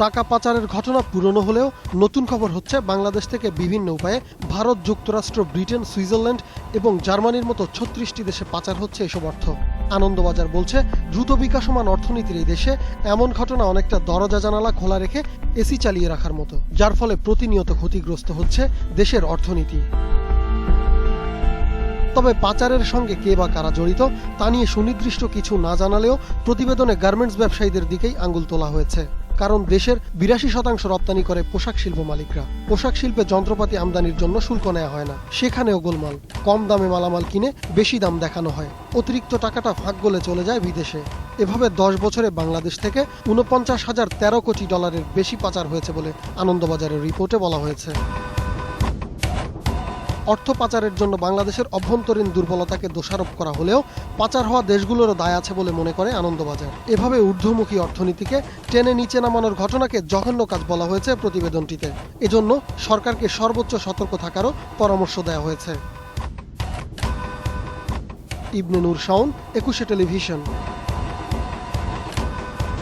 টাকা পাচারের ঘটনা পুরনো হলেও নতুন খবর হচ্ছে বাংলাদেশ থেকে বিভিন্ন উপায়ে ভারত, যুক্তরাষ্ট্র, ব্রিটেন, সুইজারল্যান্ড এবং জার্মানির মতো ৩৬টি দেশে পাচার হচ্ছে এসব অর্থ। আনন্দবাজার বলছে, দ্রুত বিকাশমান অর্থনীতির এই দেশে এমন ঘটনা অনেকটা দরজা জানালা খোলা রেখে এসি চালিয়ে রাখার মতো, যার ফলে প্রতিনিয়ত ক্ষতিগ্রস্ত হচ্ছে দেশের অর্থনীতি। তবে পাচারের সঙ্গে কে বা কারা জড়িত তা নিয়ে সুনির্দিষ্ট কিছু না জানালেও প্রতিবেদনে গার্মেন্টস ব্যবসায়ীদের দিকেই আঙুল তোলা হয়েছে। কারণ দেশের ৮২% রপ্তানি করে পোশাক শিল্প মালিকরা। পোশাক শিল্পে যন্ত্রপাতি আমদানির জন্য শুল্ক নেওয়া হয় না, সেখানেও গোলমাল। কম দামে মালামাল কিনে বেশি দাম দেখানো হয়, অতিরিক্ত টাকাটা ফাঁক গলে চলে যায় বিদেশে। এভাবে ১০ বছরে বাংলাদেশ থেকে ৪৯,০১৩ কোটি ডলারের বেশি পাচার হয়েছে বলে আনন্দবাজারের রিপোর্টে বলা হয়েছে। অর্থ পাচারের জন্য বাংলাদেশের অভ্যন্তরীণ দুর্বলতাকে দোষারোপ করা হলেও পাচার হওয়া দেশগুলোরও দায় আছে বলে মনে করে আনন্দবাজার। এভাবে ঊর্ধ্বমুখী অর্থনীতিকে টেনে নিচে নামানোর ঘটনাকে জঘন্য কাজ বলা হয়েছে প্রতিবেদনটিতে। এজন্য সরকারকে সর্বোচ্চ সতর্ক থাকারও পরামর্শ দেওয়া হয়েছে। ইবনে নূর শাওন, ২১শে টেলিভিশন।